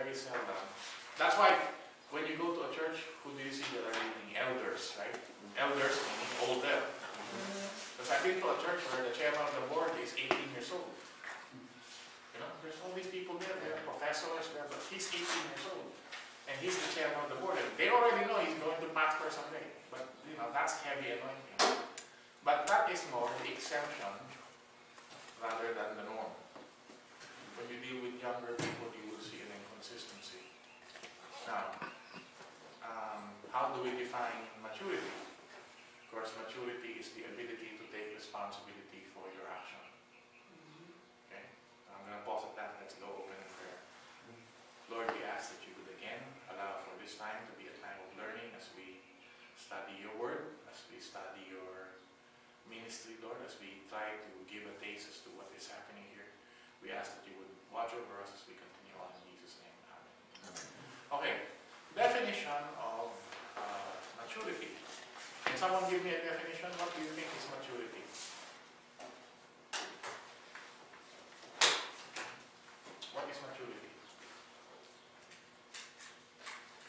very seldom. That's why when you go to a church, who do you see that are leading? Elders, right? Elders meaning older. Because I've been to a church where the chairman of the board is 18 years old. You know, there's all these people there, they're professors there, but he's 18 years old. And he's the chairman of the board. And they already know he's going to pastor someday. But, you know, that's heavy anointing. But that is more the exception rather than the norm. When you deal with younger people, you will see an inconsistency. Now, how do we define maturity? Of course, maturity is the ability to take responsibility for your action. Okay? I'm going to pause at that. Let's go open in prayer. Lord, we ask that you would again allow for this time to be a time of learning as we study your word, as we study your ministry, Lord, as we try to give a taste as to what is happening here. We ask that you would watch over us as we continue on in Jesus' name. Amen. Okay, definition of maturity. Can someone give me a definition? What do you think is maturity? What is maturity?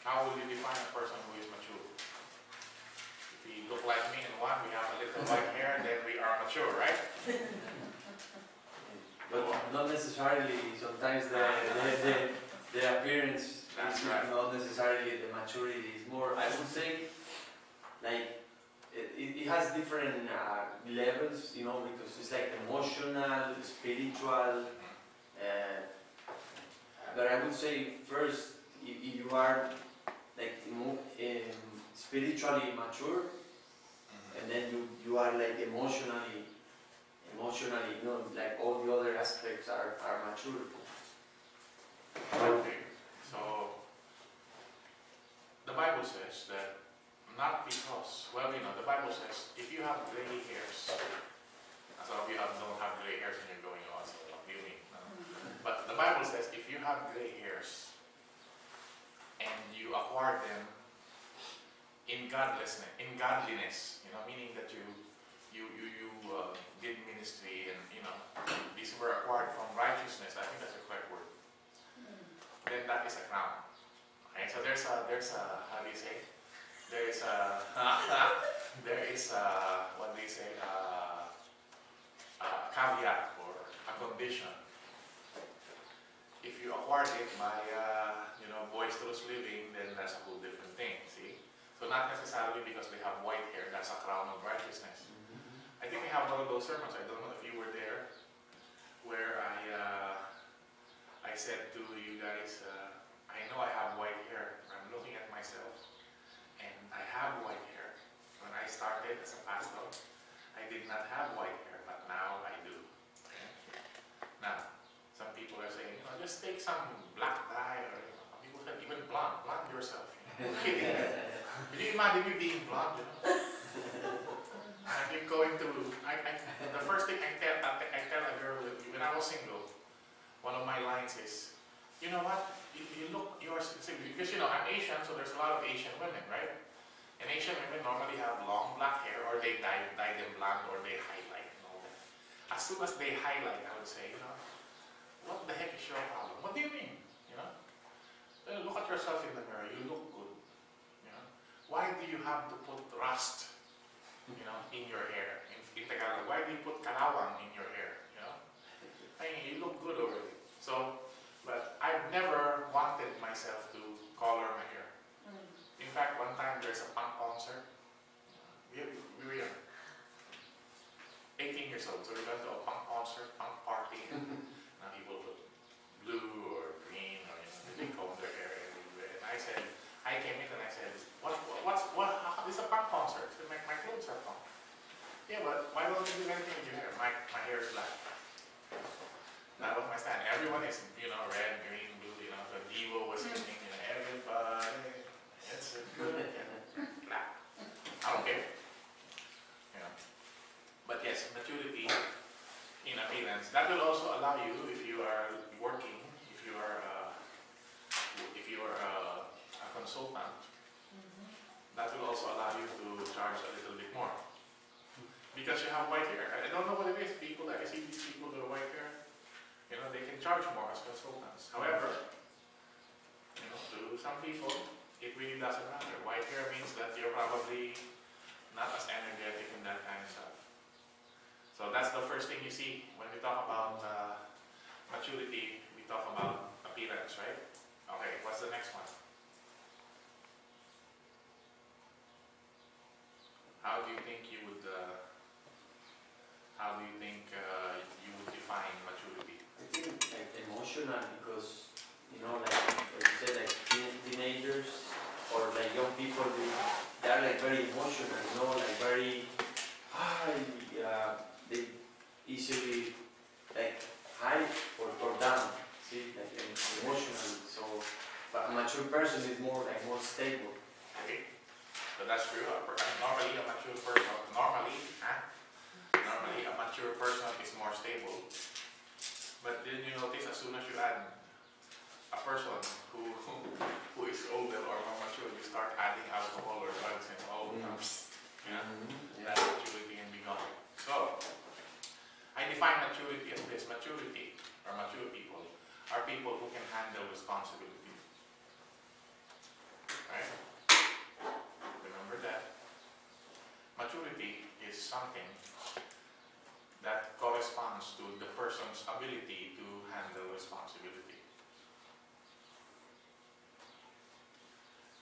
How will you define a person who is mature? If we look like me and one, we have a little white hair, then we are mature, right? But not necessarily. Sometimes the appearance is not necessarily the maturity. It's more, I would say, like it has different levels, you know, because it's like emotional, spiritual. But I would say first, if you are like spiritually mature, and then you are like emotionally, you know, like all the other aspects are mature. Okay. So the Bible says that not because, well, you know, the Bible says if you have gray hairs, some of you don't have gray hairs and you're going on, so what do you mean? No. But the Bible says if you have gray hairs and you acquire them in godliness, you know, meaning that you did ministry and, you know, these were acquired from righteousness. I think that's the correct word. Then that is a crown. Okay, so there's a how do you say? There is a what do you say? A caveat or a condition. If you acquired it by you know, boisterous living, then that's a whole different thing. See? So not necessarily because they have white hair, that's a crown of righteousness. I think we have one of those sermons, I don't know if you were there, where I said to you guys, I know I have white hair. I'm looking at myself, and I have white hair. When I started as a pastor, I did not have white hair, but now I do. Okay? Now, some people are saying, you know, just take some black dye, or you know, people said even blonde yourself. You know? Can you imagine me being blonde? You know? I'm going to. The first thing I tell a girl when I was single, one of my lines is, you know what? You look yours because you know I'm Asian, so there's a lot of Asian women, right? And Asian women normally have long black hair, or they dye them blonde, or they highlight and all that. As soon as they highlight, I would say, you know, what the heck is your problem? What do you mean? You know, look at yourself in the mirror. You look good. You know, why do you have to put rust, you know, in your hair? In Tagalog, why do you put kalawang in your hair? You know, I mean, you look good already. So, but I've never wanted myself to color my hair. In fact, one time there's a punk concert. We were young, 18 years old, so we went to a punk concert, punk party, and now people put blue or green or, you know, they comb their hair everywhere. And I came in and I said, how, this is a punk concert. So my clothes are punk. Yeah, but why don't you do anything with your hair? My hair is black. That was my stand. Everyone is, you know, red, green, blue, you know, the Devo was singing, you know, everybody, it's a good black. I don't care. You know. But yes, maturity in appearance. That will also allow you, if you are working, if you are a consultant, that will also allow you to charge a little bit more. Because you have white hair. I don't know what it is. People, I see these people with white hair, you know, they can charge more as consultants. However, to some people, it really doesn't matter. White hair means that you're probably not as energetic and that kind of stuff. So that's the first thing you see when we talk about maturity. We talk about appearance, right? Okay, what's the next one? How do you think you would define maturity? I think like emotional, because you know, like you said, like teenagers or like young people, they are like very emotional, you know, like very they easily like high or down. See, like emotional. So, but a mature person is more stable. Okay, but that's true. Normally a mature person is more stable. But didn't you notice as soon as you add a person who is older or more mature, you start adding alcohol or drugs and all that maturity can be gone. So I define maturity as this: maturity or mature people are people who can handle responsibility. Right? Remember that. Maturity is something that corresponds to the person's ability to handle responsibility.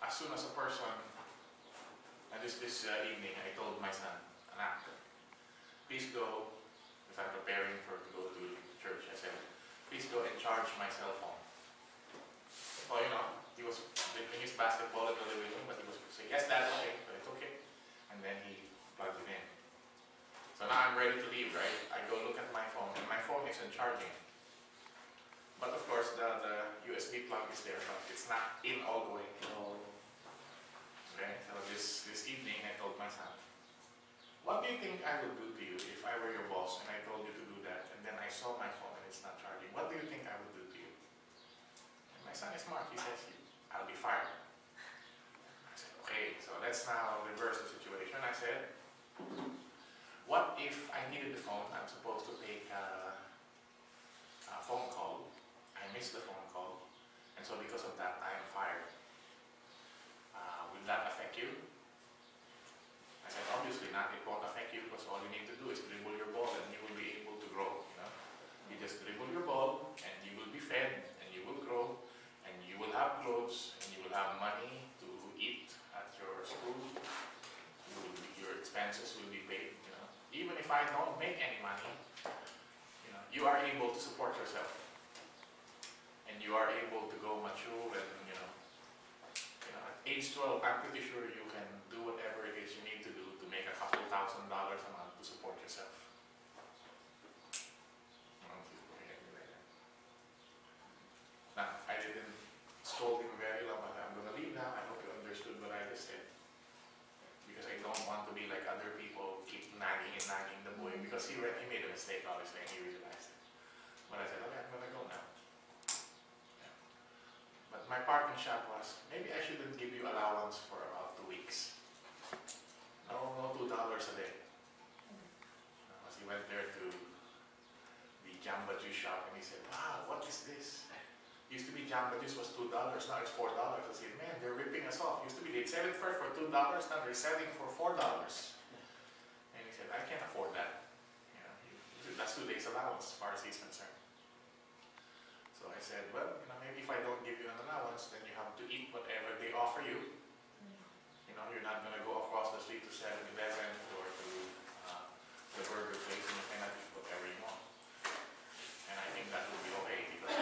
As soon as a person, and this evening I told my son, anak, please go, because I'm preparing to go to church, I said, please go and charge my cell phone. Well, you know, he was playing his basketball in the living room, but he was saying, yes, Dad, okay, but it's okay. And then he plugged it in. So now I'm ready to leave, right? I go look at my phone, and my phone isn't charging. But of course, the USB plug is there, but it's not in all the way. Okay, so this evening I told my son, what do you think I would do to you if I were your boss and I told you to do that, and then I saw my phone and it's not charging? What do you think I would do to you? And my son is smart. He says, I'll be fired. I said, okay, so let's now reverse the situation. I said, what if I needed the phone? I'm supposed to take a phone call. I missed the phone call, and so because of that, I am fired. Will that affect you? I said, obviously not. It won't affect you because all you need to do is dribble your ball and you will be able to grow. You know? You just dribble your ball and you will be fed and you will grow and you will have clothes and you will have money to eat at your school. Your expenses will be paid. You know? Even if I don't make any money, you know, you are able to support yourself. And you are able to go mature and, at age 12, I'm pretty sure you can do whatever it is you need to do to make a couple $1,000 a month to support yourself. Now, I didn't scold him very long, but I'm going to leave now. I hope you understood what I just said. Because I don't want to be like other people, keep nagging the boy, because he made a mistake, obviously, and he realized it. But I said, okay, I'm going to go now. But my parting shot was, maybe I shouldn't give you allowance for about 2 weeks. No $2 a day. As he went there to the Jamba Juice shop and he said, wow, what is this? Used to be Jamba Juice was $2, now it's $4. I said, man, they're ripping us off. Used to be they'd sell it for $2, now they're selling for $4. And he said, I can't afford that. That's 2 days allowance as far as he's concerned. So I said, well, maybe if I don't give you an allowance, then you have to eat whatever they offer you. You're not going to go across the street to 7-Eleven or to the burger place and you cannot eat whatever you want. And I think that would be okay because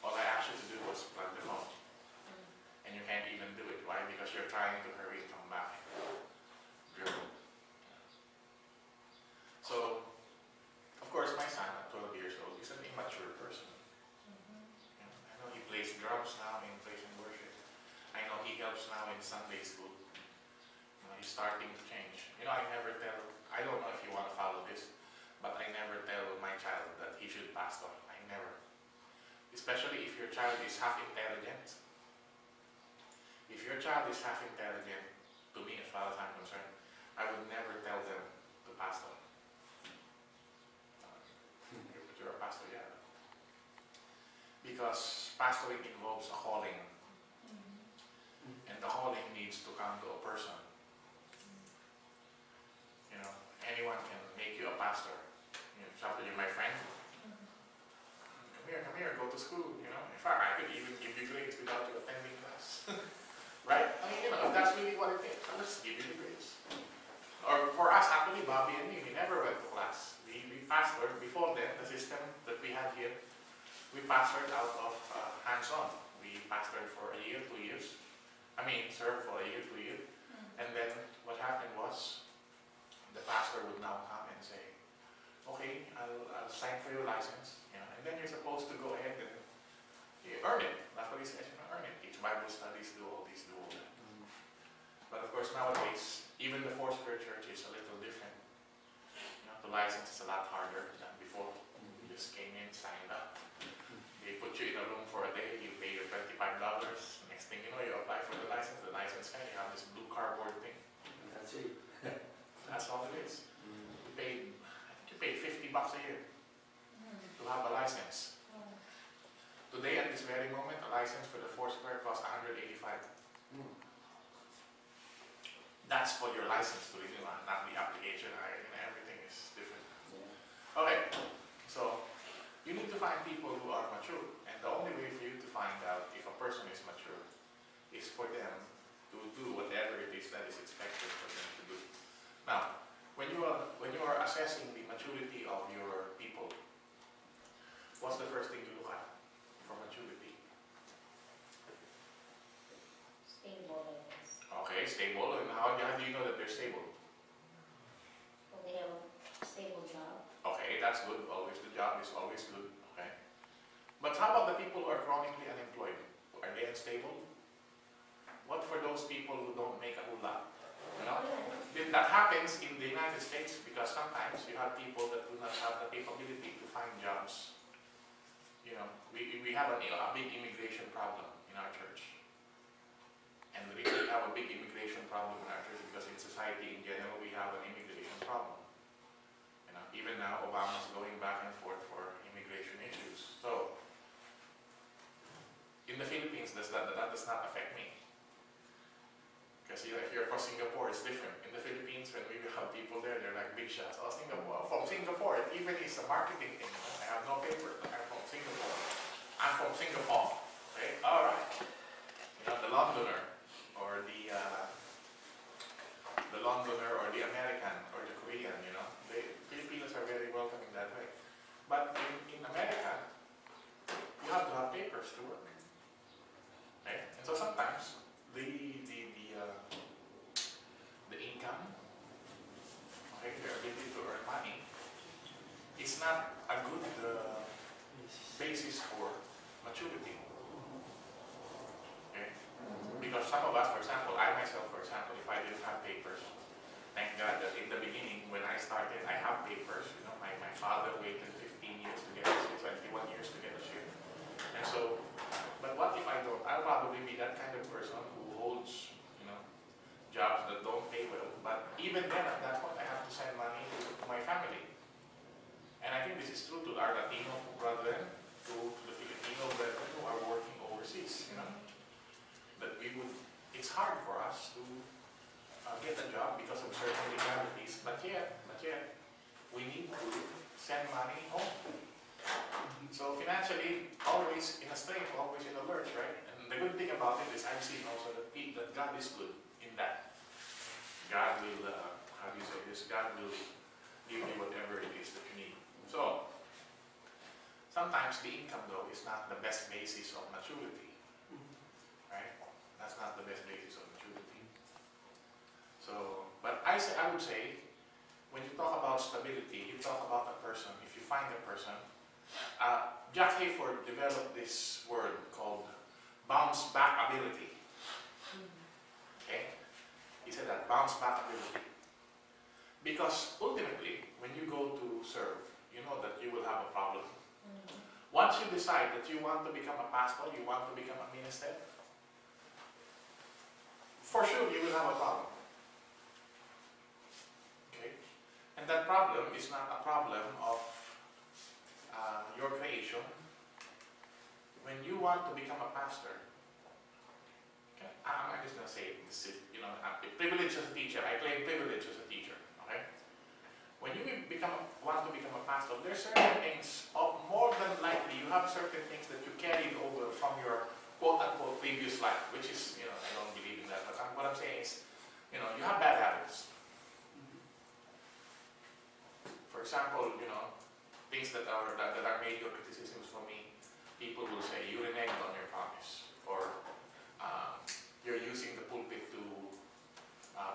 all I asked you to do was plug the phone. And you can't even do it. Why? Because you're trying to hurry and come back. Dribble. So, of course, my son at 12 years old is an immature person. I know he plays drums now in praise and worship. I know he helps now in Sunday school. He's starting to change. I don't know if you want to follow this, but I never tell my child that he should pastor. I never. Especially if your child is half intelligent. If your child is half intelligent, to me as far as I'm concerned, I would never tell them to pastor. You're a pastor, yeah. Because pastoring involves a calling. the calling needs to come to a person. You know, anyone can make you a pastor. You know, example, you're my friend. Come here, go to school. You know, in fact, I could even give you grades without you attending class. Right? I mean, you know, if that's really what it takes, I'll just give you the grades. Or for us, actually, Bobby and me, we never went to class. We pastored, before then, the system that we had here, we pastored out of hands-on. We pastored for a year, 2 years. I mean, served for a year, 2 years. And then what happened was, the pastor would now come and say, okay, I'll sign for your license. You know, and then you're supposed to go ahead and you earn it. That's what he says, you know, earn it. Each Bible studies, do all this, do all that. But of course, nowadays, even the Foursquare church is a little different. You know, the license is a lot harder than before. You just came in, signed up. They put you in a room for a day, you pay your $25. Next thing you know, you apply for the license guy, you have this blue cardboard thing. That's it. That's all it is. You paid, I think you paid $50 a year to have a license. Today, at this very moment, a license for the Foursquare costs $185. That's for your license to renew, not the application. Everything is different. Okay, so you need to find people who are mature, and the only way for you to find out if a person is mature is for them to do whatever it is that is expected for them to do. Now, when you are assessing the maturity of your people, what's the first thing you look at for maturity? Stable, I guess. Okay, stable. And how do you know that they're stable? Well, they have a stable job. Okay, that's good. Always the job is always good. Okay. But how about the people who are chronically unemployed? Are they unstable? What for those people who don't make a whole lot? You know? That happens in the United States because sometimes you have people that do not have the capability to find jobs. You know, we have a big immigration problem in our church. And the reason we have a big immigration problem in our church is because in society in general we have an immigration problem. You know, even now Obama's going back and forth for immigration issues. So in the Philippines, that does not affect me. Because you know, if you're from Singapore, it's different. In the Philippines, when we have people there, they're like big shots. Oh, Singapore. From Singapore, it even is a marketing thing. You know? I have no paper. I'm from Singapore. I'm from Singapore. Okay, all right. You know, the Londoner, or the Londoner, or the American, or the Korean. You know, the Filipinos are very welcoming that way. But in America, you have to have papers to work. Okay, and so sometimes the income, okay, the ability to earn money, is not a good basis for maturity. Okay? Because some of us, for example, I myself, for example, if I didn't have papers, thank God that in the beginning, when I started, I have papers. You know, my father waited 15 years to get a share, 21 years to get a share. And so, but what if I don't? I'll probably be that kind of person who holds, you know, jobs that don't pay well. But even then, at that point, I have to send money to my family. And I think this is true to our Latino brethren, to the Filipino brethren who are working overseas. You know, that it's hard for us to get a job because of certain legalities. But yet, we need to send money home. So financially, always in a strain, always in a lurch, right? And the good thing about it is I've seen also that God is good in that. God will, how do you say this? God will give you whatever it is that you need. So, sometimes the income though is not the best basis of maturity. Right? That's not the best basis of maturity. So, but I would say, when you talk about stability, you talk about a person. If you find a person, Jack Hayford developed this word called bounce back ability. Okay? He said that bounce back ability. Because ultimately, when you go to serve, you know that you will have a problem. Once you decide that you want to become a pastor, you want to become a minister, for sure you will have a problem. Okay? And that problem is not a problem of your creation. When you want to become a pastor, okay, I'm just going to say this is, privilege as a teacher. I claim privilege as a teacher. Okay. When you want to become a pastor, there's certain things, more than likely, you have certain things that you carried over from your quote-unquote previous life, which is, I don't believe in that, but what I'm saying is, you have bad habits. For example, things that are major criticisms for me, people will say, you reneged on your promise, or you're using the pulpit to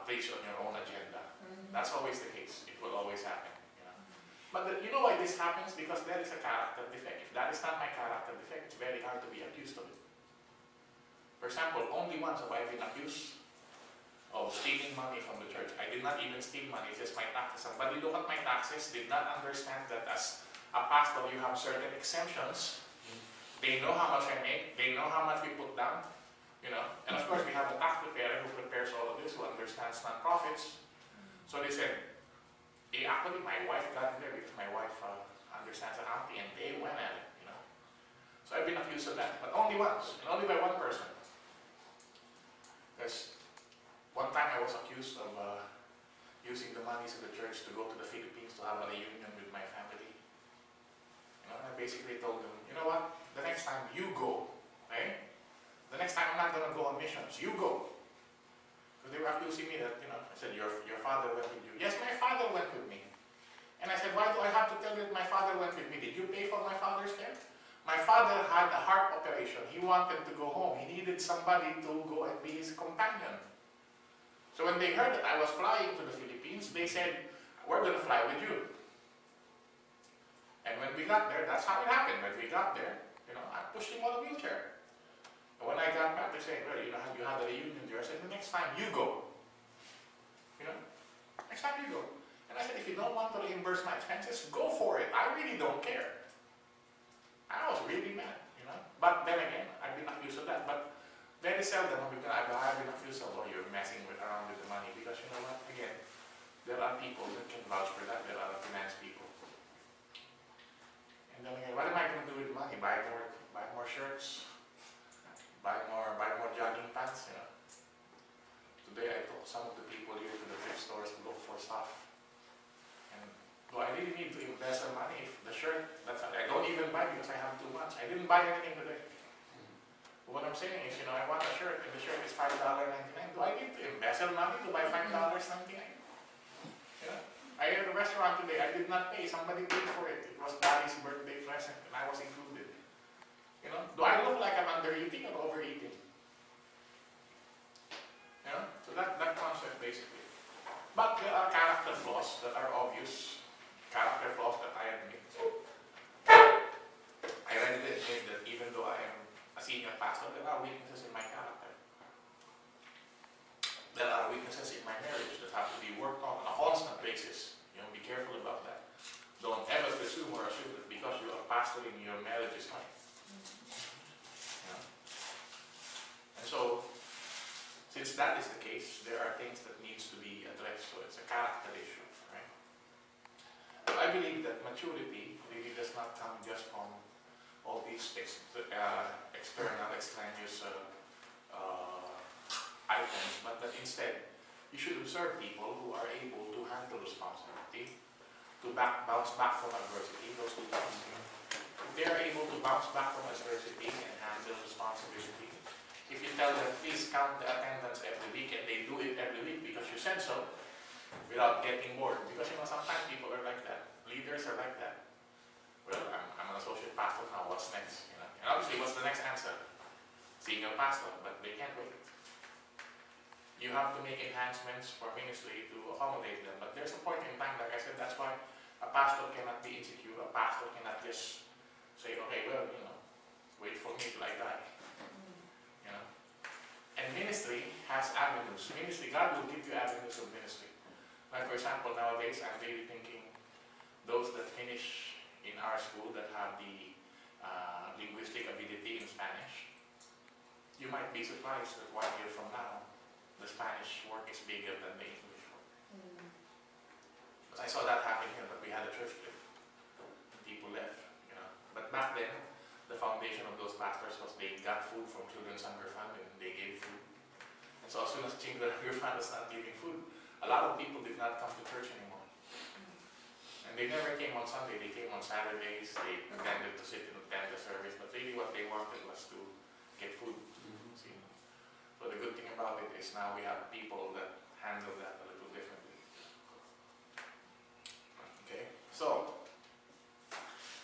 preach on your own agenda. That's always the case. It will always happen. But you know why this happens? Because there is a character defect. If that is not my character defect, it's very hard to be accused of it. For example, only once have I been accused of stealing money from the church. I did not even steal money, it's just my taxes. Somebody look at my taxes, did not understand that as a pastor you have certain exemptions. They know how much I make, they know how much we put down, And of course we have a tax preparer who prepares all of this, who understands non-profits. So they said, actually my wife got in there because my wife understands accounting, and they went at it, So I've been accused of that, but only once, and only by one person. Because one time I was accused of using the monies of the church to go to the Philippines to have a reunion with my family. I basically told them, you know what, the next time you go, okay? The next time I'm not going to go on missions, you go. Because they were accusing me that, I said, your father went with you. Yes, my father went with me. And I said, why do I have to tell you that my father went with me? Did you pay for my father's fare? My father had a heart operation. He wanted to go home. He needed somebody to go and be his companion. So when they heard that I was flying to the Philippines, they said, we're going to fly with you. And when we got there, that's how it happened. When we got there, I pushed him on a wheelchair. And when I got back, they said, well, you had a reunion there. I said, the next time you go. Next time you go. And I said, if you don't want to reimburse my expenses, go for it. I really don't care. I was really mad, But then again, I've been accused of that. But very seldom I've been accused of, oh, you're messing around with the money. Because you know what? Again, there are people that can vouch for that. There are finance people. And then again, what am I going to do with money? Buy more shirts? Buy more jogging pants, Today I took some of the people here to the thrift stores to look for stuff. And do I really need to invest the money? If the shirt, I don't even buy because I have too much. I didn't buy anything today. But what I'm saying is, I want a shirt and the shirt is $5.99. Do I need to invest the money to buy $5.99? I ate at a restaurant today, I did not pay, somebody paid for it. It was Daddy's birthday present and I was included. Do I look like I'm under-eating or overeating? So that concept basically. But there are character flaws that are obvious, character flaws that I admit. I readily admit that even though I am a senior pastor, there are weaknesses in my character. There are weaknesses in my marriage that have to be worked on a constant basis. Be careful about that. Don't ever presume or assume that because you are pastoring, your marriage is fine. And so, since that is the case, there are things that needs to be addressed. So it's a character issue, right? So I believe that maturity really does not come just from all these external, extraneous items, but that instead you should observe people who are able to handle responsibility, to bounce back from adversity. Those two things. If they are able to bounce back from adversity and handle responsibility, if you tell them, please count the attendance every week, and they do it every week because you said so, without getting bored. Because sometimes people are like that. Leaders are like that. Well, I'm an associate pastor now, what's next? And obviously, what's the next answer? Senior pastor, but they can't wait. You have to make enhancements for ministry to accommodate them. But there's a point in time, like I said, that's why a pastor cannot be insecure. A pastor cannot just say, okay, well, wait for me till I die. And ministry has avenues. Ministry, God will give you avenues of ministry. Like for example, nowadays I'm really thinking those that finish in our school that have the linguistic ability in Spanish, you might be surprised that 1 year from now, the Spanish work is bigger than the English work. Because I saw that happen here, but we had a church split. People left, But back then, the foundation of those pastors was they got food from Children's Hunger Fund and they gave food. And so as soon as your family started giving food, a lot of people did not come to church anymore. And they never came on Sunday, they came on Saturdays, they pretended to sit and attend the service, but really what they wanted was to get food. See? So the good thing about it is now we have people that handle that a little differently. Okay, so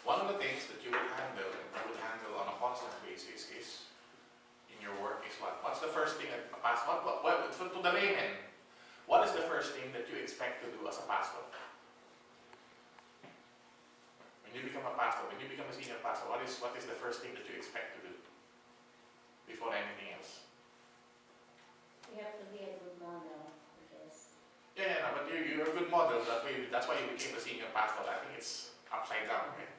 one of the things that you would handle and you would handle on a constant basis is in your work is what? What's the first thing that a pastor, to the layman, what is the first thing that you expect to do as a pastor? When you become a pastor, when you become a senior pastor, what is the first thing that you expect to do before anything else? You have to be a good model, I guess. Yeah, no, but you're a good model. That's why you became a senior pastor. I think it's upside down, right?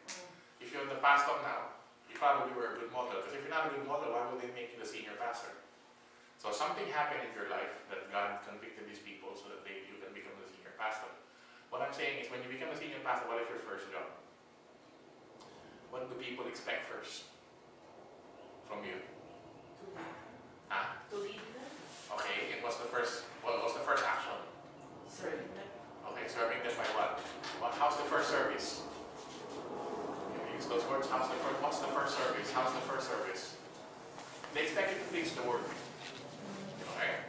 If you're the pastor now, you probably were a good model. Because if you're not a good model, why would they make you the senior pastor? So something happened in your life that God convicted these people so that you can become the senior pastor. What I'm saying is when you become a senior pastor, what is your first job? What do people expect first from you? To lead them. Okay, and what's the first action? Serving them. Okay, serving them by what? How's the first service? You use those words. What's the first service? How's the first service? They expect you to preach the word. Okay?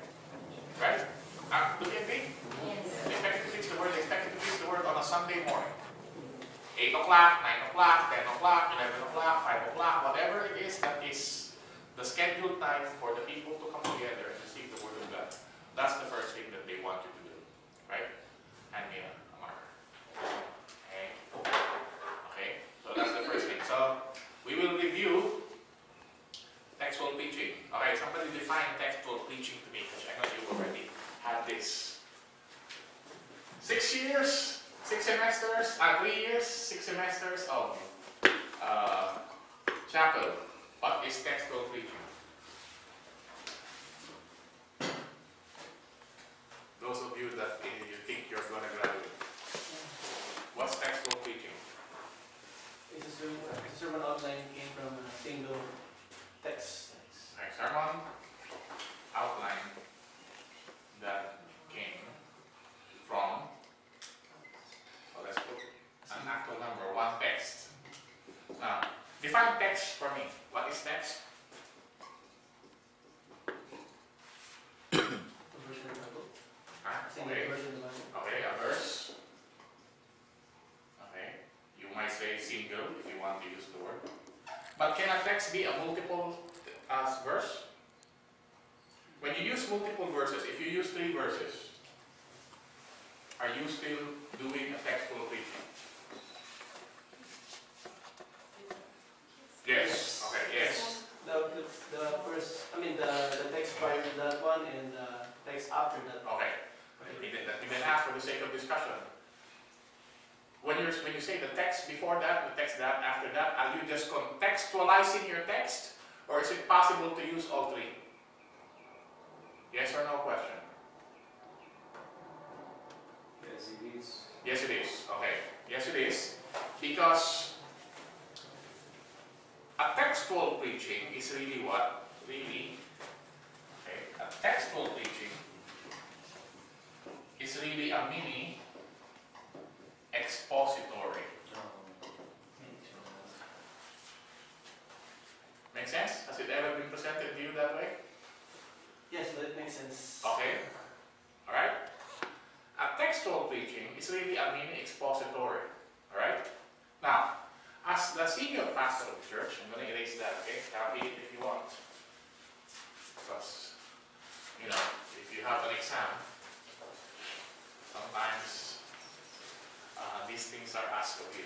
Right? Do you agree? Yes. They expect you to preach the word. They expect you to preach the word on a Sunday morning. 8 o'clock, 9 o'clock, 10 o'clock, 11 o'clock, 5 o'clock, whatever it is that is the scheduled time for the people to come together and receive the word of God. That's the first thing that they want you to do. Right? Hand me a marker. Okay. Okay. So that's the first thing. So we will review textual preaching. Okay, somebody define textual preaching to me, because I know you already had this. 6 years, 6 semesters, 3 years, 6 semesters of chapel. What is textual preaching? Those of you that you think you're going to graduate. What's textual preaching? It's a sermon outline came from a single text. A sermon outline that came from, let's put an actual number, one text. Now, define text for me. What is text? The verse in the Bible. Single Okay. verse in the Bible. Okay, a verse. Okay. You might say single if you want to use the word. But can a text be a multiple verse? When you use multiple verses, if you use 3 verses, are you still doing a textual preaching? Yes. Okay, yes. The first, the text prior to that one and the text after that. Okay. We didn't ask for the sake of discussion. When you say the text before that, the text that, after that, are you just contextualizing your text? Or is it possible to use all 3? Yes or no question? Yes, it is. Yes it is. Okay. Yes it is. Because a textual preaching is really what? Really, okay, a textual preaching is really a mini expository. Make sense? Has it ever been presented to you that way? Yes, that makes sense. Okay. Alright? A textual preaching is really a mini expository. Alright? Now, as the senior pastor of the church, I'm going to erase that, okay? Copy it if you want. Because, if you have an exam, sometimes these things are asked of you.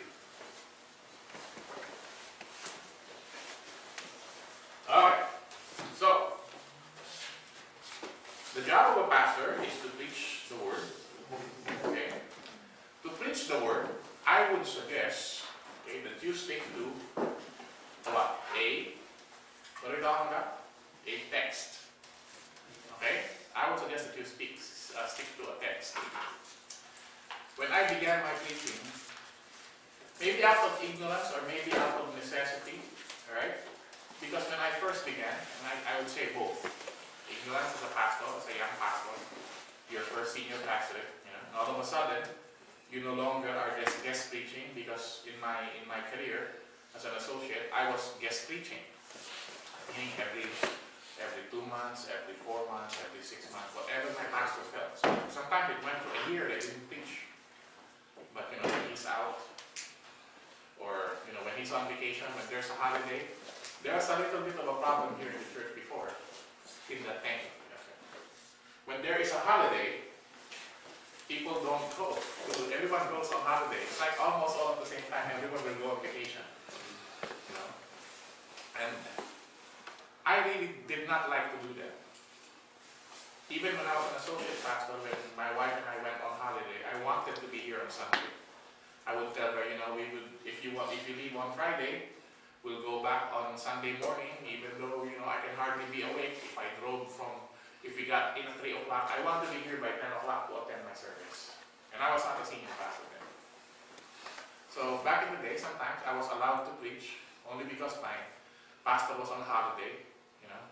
Alright, so the job of a pastor is to preach the word. Okay? To preach the word, I would suggest that you stick to what? What are we talking about? A text. Okay? I would suggest that you stick to a text. When I began my preaching, maybe out of ignorance or maybe out of necessity, alright? Because when I first began, and I would say both, ignorance as a pastor, as a young pastor, your first senior pastorate, you know, and all of a sudden, you no longer are just guest preaching, because in my career as an associate, I was guest preaching. Meaning every 2 months, every 4 months, every 6 months, whatever my pastor felt. So sometimes it went for a year they didn't preach. But you know, when he's out, or you know, when he's on vacation, when there's a holiday, there was a little bit of a problem here in the church before, in that time. When there is a holiday, people don't go. Everyone goes on holiday. It's like almost all at the same time, everyone will go on vacation. You know? And I really did not like to do that. Even when I was an associate pastor, when my wife and I went on holiday, I wanted to be here on Sunday. I would tell her, you know, if you leave on Friday, we'll go back on Sunday morning, even though, you know, I can hardly be awake if I drove from, if we got in at 3 o'clock. I want to be here by 10 o'clock to attend my service. And I was not a senior pastor then. So back in the day, sometimes I was allowed to preach only because my pastor was on holiday, you know.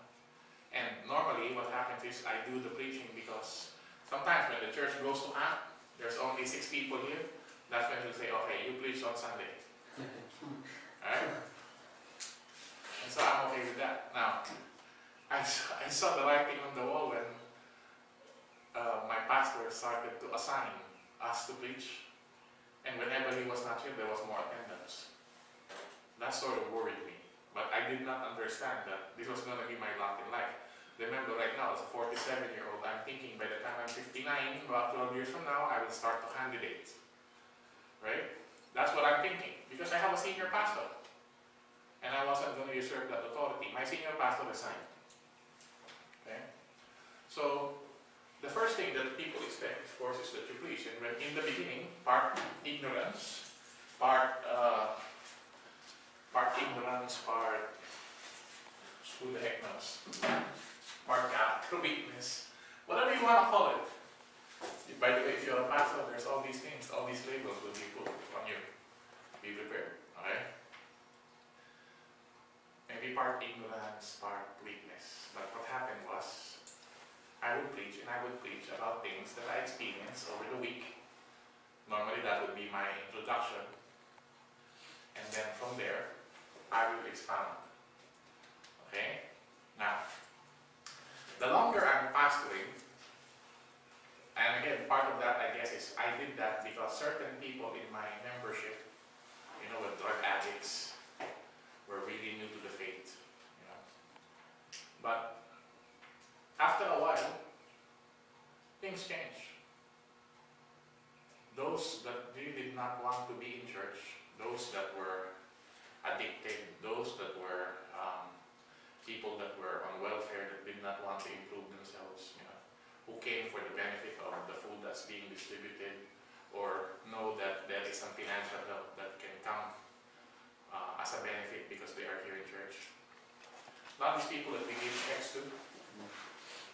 And normally what happens is I do the preaching because sometimes when the church goes to camp, there's only 6 people here. That's when you say, okay, you preach on Sunday. Alright? And so I'm okay with that. Now, I saw the writing on the wall when my pastor started to assign us to preach. And whenever he was not here, there was more attendance. That sort of worried me. But I did not understand that this was going to be my lot in life. Remember, right now, as a 47-year-old, I'm thinking by the time I'm 59, about 12 years from now, I will start to candidate. Right? That's what I'm thinking. Because I have a senior pastor. And I wasn't going to usurp that authority. My senior pastor resigned. Okay? So, the first thing that people expect, of course, is that you preach. And when in the beginning, part ignorance, part ignorance, part who the heck knows, part weakness, whatever you want to call it. By the way, if you're a pastor, there's all these things, all these labels will be put on you. Be prepared, okay? Maybe part ignorance, part weakness. But what happened was, I would preach and I would preach about things that I experienced over the week. Normally that would be my introduction. And then from there, I will expound. Okay? Now, the longer I'm pastoring, and again, part of that, I guess, is I did that because certain people in my membership, you know, with drug addicts, were really new to the faith. You know. But after a while, things change. Those that really did not want to be in church, those that were addicted, those that were people that were on welfare, that did not want to improve themselves, you know, who came for the benefit of the food that's being distributed, or know that there is some financial help that can come as a benefit because they are here in church. Not these people that we gave checks to,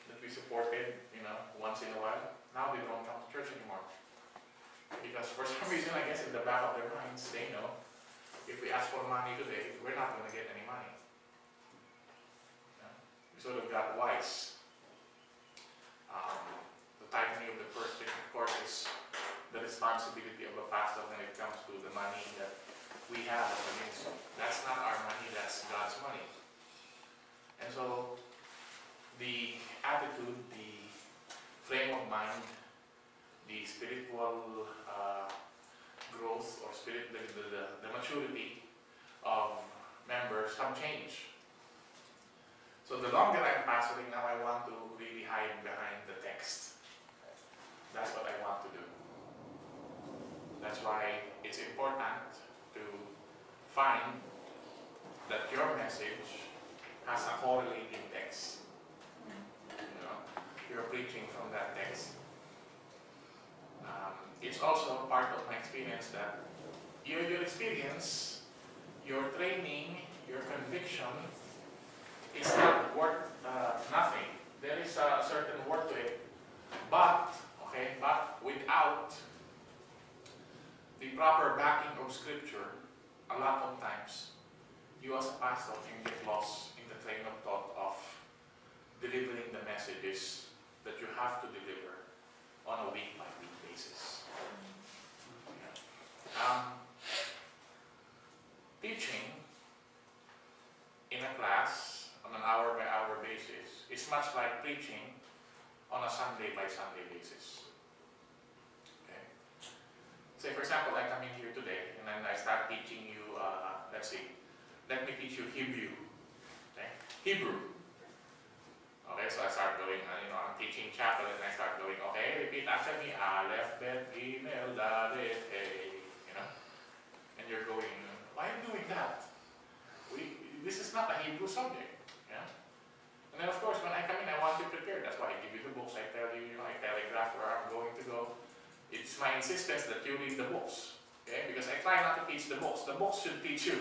that we supported, you know, once in a while. Now they don't come to church anymore. Because for some reason, I guess in the back of their minds, they know, if we ask for money today, we're not going to get any money. We sort of got wise. The tightening of the purse, of course, is the responsibility of a pastor when it comes to the money that we have as a ministry. That's not our money, that's God's money. And so, the attitude, the frame of mind, the spiritual growth, or the maturity of members have changed. So the longer I'm pastoring now, I want to really hide behind the text. That's what I want to do. That's why it's important to find that your message has a correlating text. You know, you're preaching from that text. It's also part of my experience that your experience, your training, your conviction is not worth nothing. There is a certain worth to it, but without the proper backing of Scripture, a lot of times you as a pastor can get lost in the train of thought of delivering the messages that you have to deliver on a week-by-week basis. Teaching in a class on an hour-by-hour basis is much like preaching on a Sunday-by-Sunday basis. Okay? Say, for example, I come in here today and then I start teaching you, let's see, let me teach you Hebrew. Okay? Hebrew. Okay, so I start going, I'm teaching chapel and I start going, okay, repeat after me, Aleph, Bet, Gimel, Dalet, Hey, and you're going, why are you doing that? This is not a Hebrew subject, yeah? And then of course, when I come in, I want you prepared. That's why I give you the books, I tell you, I telegraph where I'm going to go. It's my insistence that you read the books, okay? Because I try not to teach the books. The books should teach you.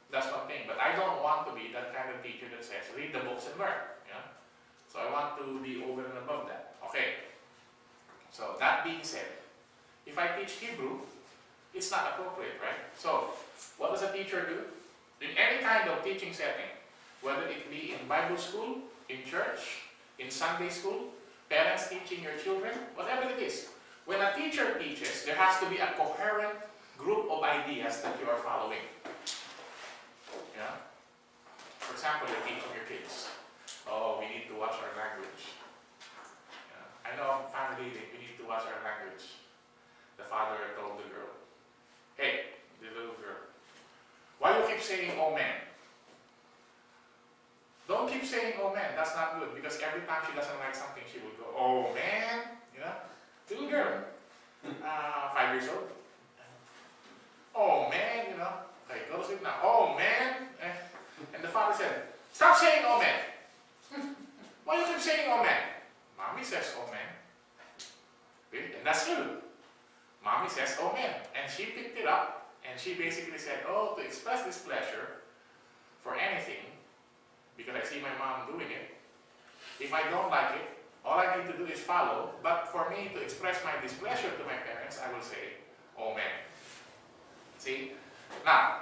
That's one thing. But I don't want to be that kind of teacher that says, read the books and learn, yeah? So I want to be over and above that. Okay. So that being said, if I teach Hebrew, it's not appropriate, right? So, what does a teacher do? In any kind of teaching setting, whether it be in Bible school, in church, in Sunday school, parents teaching your children, whatever it is, when a teacher teaches, there has to be a coherent group of ideas that you are following. Yeah? For example, you're teaching your kids, oh, we need to watch our language. Yeah? I know family, we need to watch our language. The father told the girl, hey, the little girl, why you keep saying oh man? Don't keep saying oh man, that's not good, because every time she doesn't like something, she will go, oh man, little girl, 5 years old. Oh man, okay, go to sleep now, oh man. And the father said, stop saying oh man. Why you keep saying oh man? Mommy says oh man. Okay? And that's true. Mommy says, oh man. And she picked it up and she basically said, oh, to express displeasure for anything, because I see my mom doing it, if I don't like it, all I need to do is follow, but for me to express my displeasure to my parents, I will say, oh man. See? Now,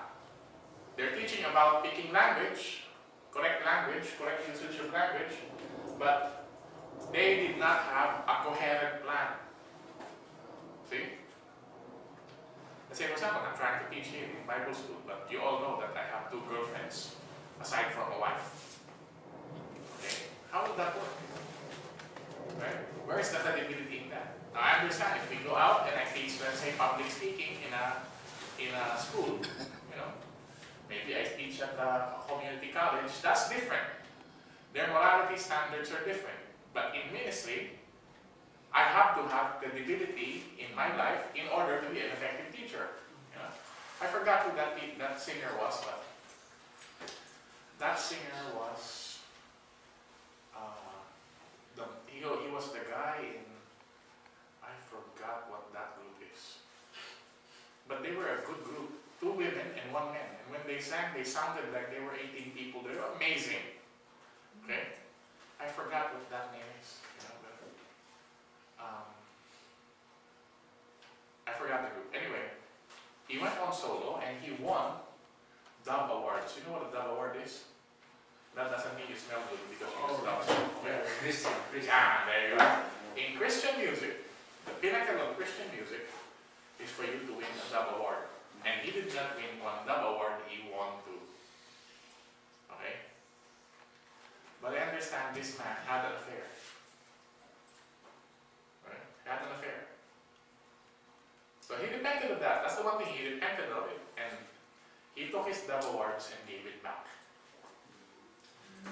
they're teaching about picking language, correct usage of language, but they did not have a coherent plan. See? Let's say, for example, I'm trying to teach here in Bible school, but you all know that I have 2 girlfriends, aside from a wife. Okay? How would that work? Right? Where is the credibility in that? Now, I understand if we go out and I teach, let's say, public speaking in a school, maybe I teach at a community college, that's different. Their morality standards are different. But in ministry, I have to have credibility in my life in order to be an effective teacher. I forgot who that singer was, but that singer was, he was the guy in, I forgot what that group is. But they were a good group, 2 women and 1 man. And when they sang, they sounded like they were 18 people. They were amazing. Okay? I forgot what that name is. I forgot the group. Anyway, he went on solo and he won Dove Awards. You know what a Dove Award is? That doesn't mean you smell good because you smell solo. Okay? Christian. Yeah, there you are. In Christian music, the pinnacle of Christian music is for you to win a Dove Award. And he did not win 1 Dove Award, he won 2. Okay? But I understand this man had an affair. Right? Had an affair. So he repented of that. That's the one thing, he repented of it. And he took his Dove Awards and gave it back.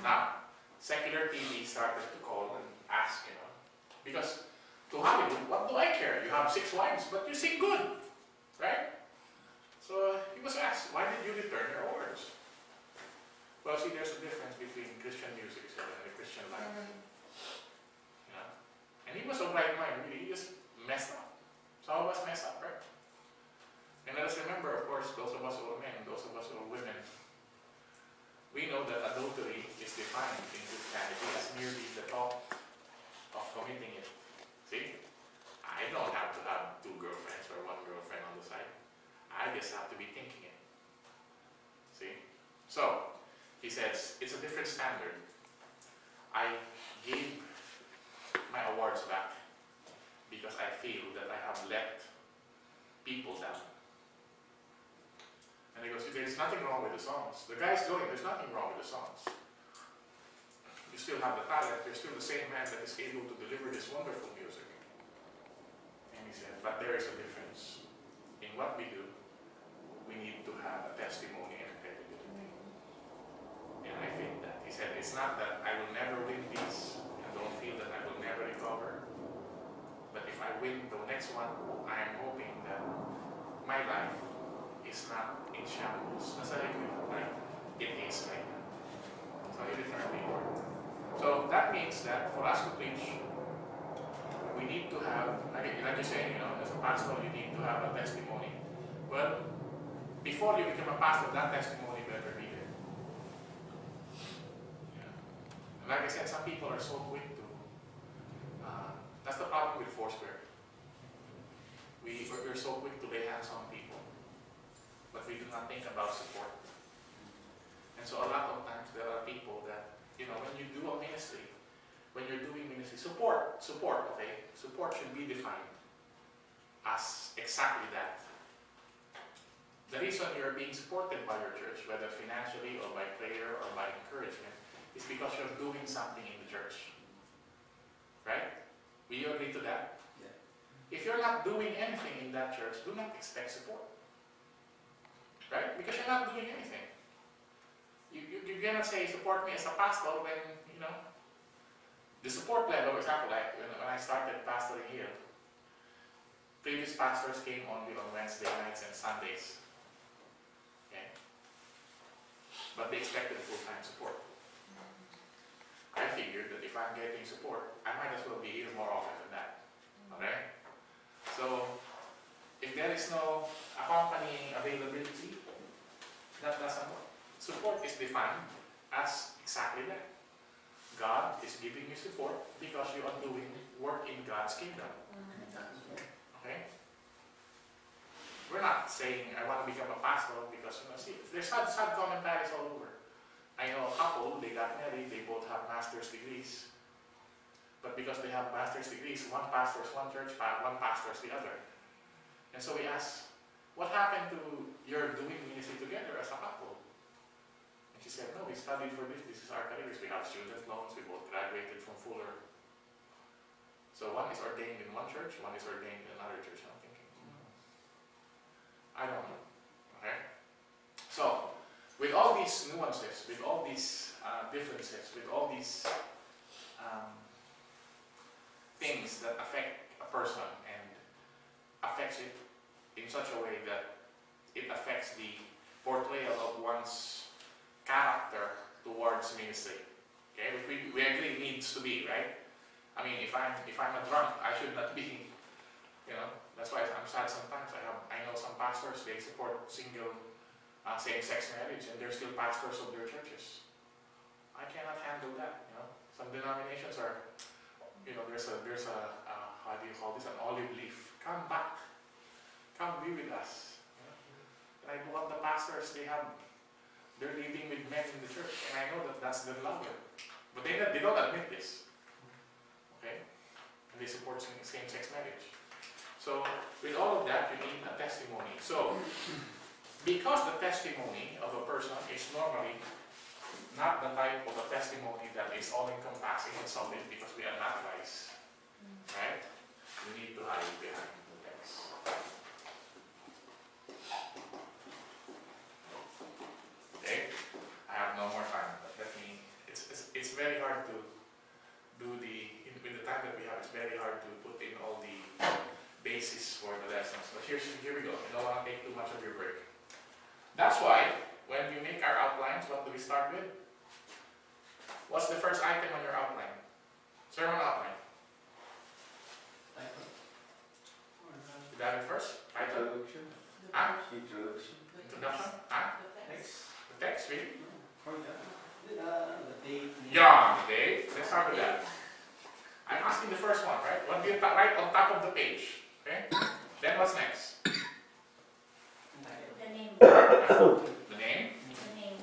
Now, secular TV started to call and ask, because to Hollywood, what do I care? You have 6 wives, but you sing good. Right? So he was asked, why did you return your awards? Well, see, there's a difference between Christian music and the Christian life. And he was of right mind, really. He just messed up. Some of us mess up, right? And let us remember, of course, those of us who are men, those of us who are women, we know that adultery is defined in Christianity as merely the thought of committing it. See? I don't have to have 2 girlfriends or 1 girlfriend on the side. I just have to be thinking it. See? So, he says, it's a different standard. I gave my awards back because I feel that I have let people down. And he goes, there's nothing wrong with the songs. The guy's going, there's nothing wrong with the songs. You still have the talent, you're still the same man that is able to deliver this wonderful music. And he said, but there is a difference. In what we do, we need to have a testimony and integrity. And I think that. He said, it's not that I will never win peace and don't feel that I will never recover. But if I win the next one, I am hoping that my life is not in shambles. Nasa liquid, right? It is like that. So it is very important. So that means that for us to preach, we need to have, like you're saying, as a pastor, you need to have a testimony. Well, before you become a pastor, that testimony better be there. Yeah. And like I said, some people are so quick to, that's the problem with Foursquare. We're so quick to lay hands on people, but we do not think about support. And so a lot of times there are people that, when you do a ministry, when you're doing ministry, support, okay? Support should be defined as exactly that. The reason you're being supported by your church, whether financially or by prayer or by encouragement, is because you're doing something in the church. Right? Will you agree to that? Yeah. If you're not doing anything in that church, do not expect support. Right? Because you're not doing anything. You cannot say, support me as a pastor when, the support level, for example, like when I started pastoring here, previous pastors came only on Wednesday nights and Sundays. Okay? But they expected full-time support. I figured that if I'm getting support, I might as well be here more often than that. Okay? So, if there is no accompanying availability, that doesn't work. Support is defined as exactly that. God is giving you support because you are doing work in God's kingdom. Okay? We're not saying, I want to become a pastor because, there's sad commentaries all over. I know a couple, they got married, they both have master's degrees. But because they have master's degrees, one pastors one church, one pastors the other. And so we ask, what happened to your doing ministry together as a couple? And she said, no, we studied for this. This is our careers. We have student loans. We both graduated from Fuller. So one is ordained in one church, one is ordained in another church. And I'm thinking, I don't know. Okay? So, with all these nuances, with all these differences, with all these things that affect a person and affects it in such a way that it affects the portrayal of one's character towards ministry. Okay, which we agree needs to be, right? I mean, if I'm a drunk, I should not be. That's why I'm sad sometimes. I know some pastors, they support single same-sex marriage, and they're still pastors of their churches. I cannot handle that. Some denominations are, there's a how do you call this? An olive leaf. Come back, come be with us. And I know the pastors, they're living with men in the church, and I know that that's their lover. But they don't admit this. Okay? And they support same-sex marriage. So, with all of that, you need a testimony. So, because the testimony of a person is normally not the type of a testimony that is all-encompassing and solid, because we are not wise. Right? We need to hide behind the text. Okay? I have no more time, but it's very hard to do with the time that we have, it's very hard to put in all the basis for the lessons. But here we go. I don't want to take too much of your break. That's why, when we make our outlines, what do we start with? What's the first item on your outline? Sermon outline. Did that first? Introduction. Huh? Introduction. Introduction? Huh? Next. The text, really? The date. Yeah, the date. Let's start with that. I'm asking the first one, right? What do you write on top of the page? Okay? Then what's next? The name. The name? The name.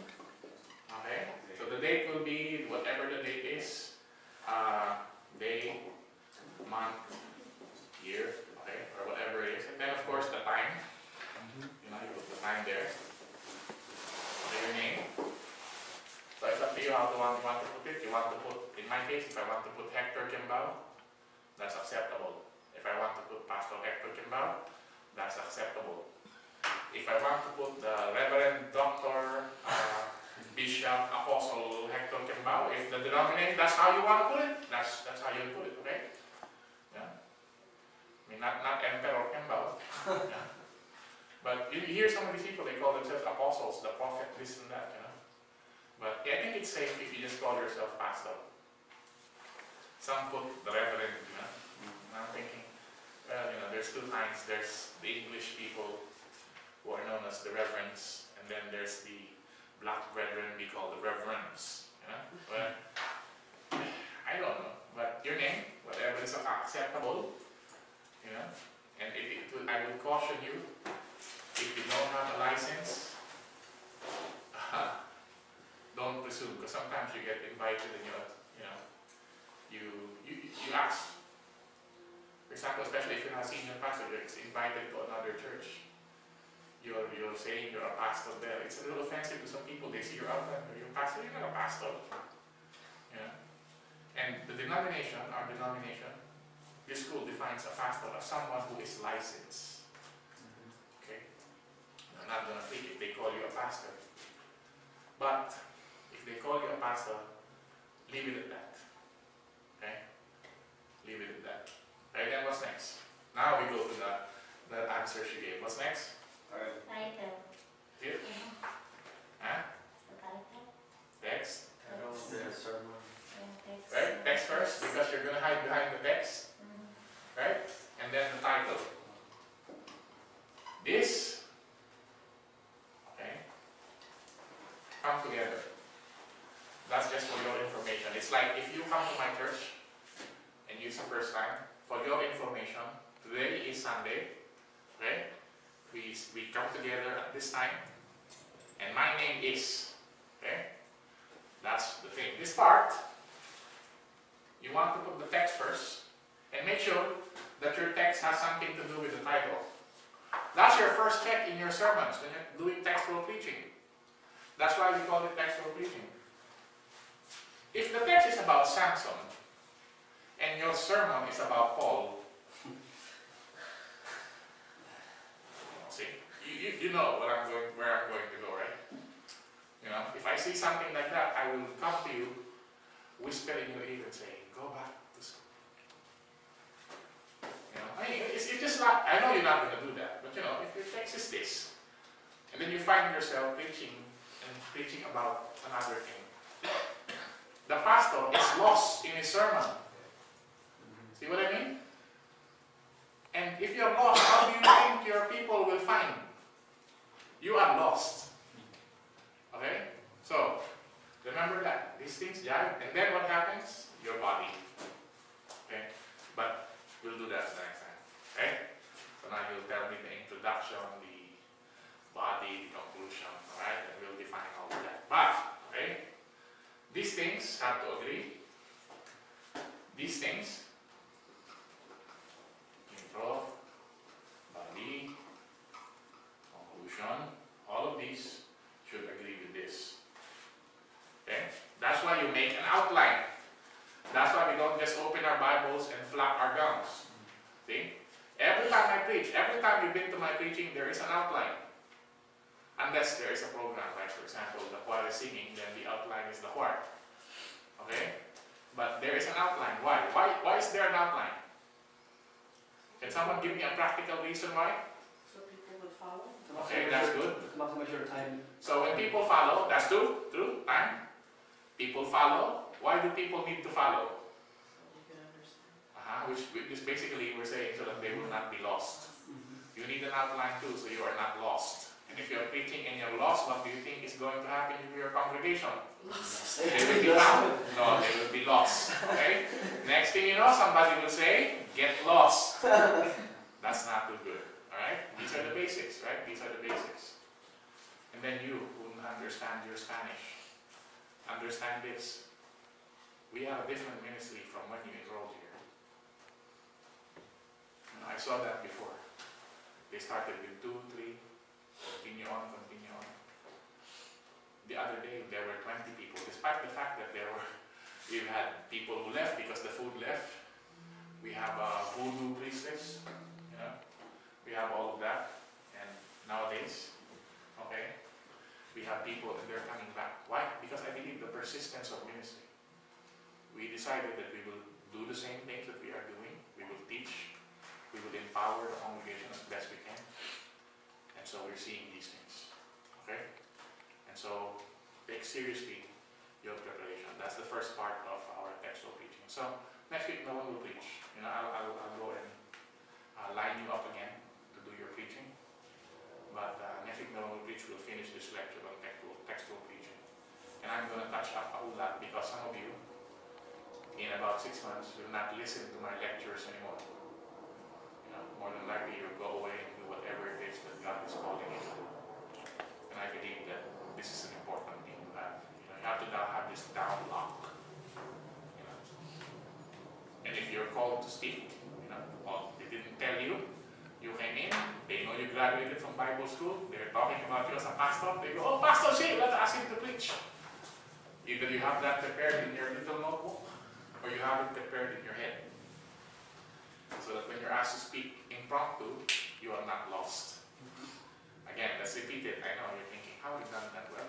Okay. So the date will be whatever the date is. you how you want to put it. You want to put, in my case, if I want to put Hector Kimbao, that's acceptable. If I want to put Pastor Hector Kimbao, that's acceptable. If I want to put the Reverend Dr. Bishop Apostle Hector Kimbao, if the denomination, that's how you want to put it, that's how you put it, okay? Yeah. I mean, not Emperor Kimbao. Yeah. But you hear some of these people, they call themselves apostles, the prophet, this and that, you know. But I think it's safe if you just call yourself pastor. Some put the reverend, you know. And I'm thinking, well, you know, there's two kinds. There's the English people who are known as the reverends, and then there's the black brethren we call the reverends, you know. Well, I don't know, but your name, whatever is acceptable, you know. And I would caution you, if you don't have a license, don't presume, because sometimes you get invited and you ask. For example, especially if you're not a senior pastor, you're invited to another church. You're saying you're a pastor there. It's a little offensive to some people. They see you're out there, you're a pastor, you're not a pastor. Yeah. And the denomination, our denomination, this school defines a pastor as someone who is licensed. Okay? I'm not going to think if they call you a pastor. But if they call you a pastor, leave it at that. Okay? Leave it at that. Right, then what's next? Now we go to the answer she gave. What's next? Title. Here? Huh? The title. Text? The sermon. Text. Right? Text first, because you're going to hide behind the text. Right? And then the title. This, okay, come together. That's just for your information. It's like if you come to my church and it's the first time, for your information, today is Sunday, okay? We come together at this time, and my name is, okay? That's the thing. This part, you want to put the text first, and make sure that your text has something to do with the title. That's your first check in your sermons when you're doing textual preaching. That's why we call it textual preaching. If the text is about Samson, and your sermon is about Paul, see, you know where I'm going to go, right? You know, if I see something like that, I will come to you, whisper in your ear and say, go back to school. You know, I mean, it's just not, I know you're not going to do that, but you know, if your text is this, and then you find yourself preaching about another thing, the pastor is lost in his sermon. See what I mean? And if you're lost, how do you think your people will find? You are lost. Okay? So, remember that. These things jive. And then what happens? Your body. Okay? But we'll do that next time. Okay? So now you'll tell me the introduction, the body, the conclusion. Alright? And we'll define all of that. But, okay? These things have to agree. These things, intro, body, conclusion, all of these should agree with this. Okay? That's why you make an outline. That's why we don't just open our Bibles and flap our gums. See? Every time I preach, every time you've been to my preaching, there is an outline. Unless there is a program, like for example, the choir is singing, then the outline is the choir. Okay? But there is an outline. Why? Why is there an outline? Can someone give me a practical reason why? So people would follow. Okay, that's good. Maximize your time. So when people follow, that's true, time. People follow. Why do people need to follow? So you can understand. Which basically we're saying so that they will not be lost. You need an outline too, so you are not lost. And if you're preaching and you're lost, what do you think is going to happen to your congregation? They will be found? No, they will be lost. Okay? Next thing you know, somebody will say, get lost. That's not too good. Alright? These are the basics, right? These are the basics. And then you, who understand your Spanish, understand this. We have a different ministry from when you enrolled here. I saw that before. They started with 2, 3, continue on. The other day, there were 20 people, despite the fact We've had people who left because the food left. We have voodoo priestess, you know. We have all of that. And nowadays, okay, we have people and they're coming back. Why? Because I believe the persistence of ministry. We decided that we will do the same things that we are doing. We will teach. We will empower the congregation as best we can. And so we're seeing these things. Okay? And so take seriously your preparation. That's the first part of our textual preaching. So next week no one will preach. You know, I'll go and line you up again to do your preaching. But next week no one will preach. We'll finish this lecture on textual preaching. And I'm going to touch up a whole lot because some of you in about 6 months will not listen to my lectures anymore. You know, more than likely you'll go away and do whatever it is that God is calling you to do. And I believe that this is an important thing to have. You know, you have to now have this down lock. You know. And if you're called to speak, you know, well, they didn't tell you, you came in, they know you graduated from Bible school, they're talking about you as a pastor, they go, oh, Pastor Shea, let's ask him to preach. Either you have that prepared in your little notebook, or you have it prepared in your head. So that when you're asked to speak impromptu, you are not lost. Again, let's repeat it. I know you're thinking, how have you done that? Well,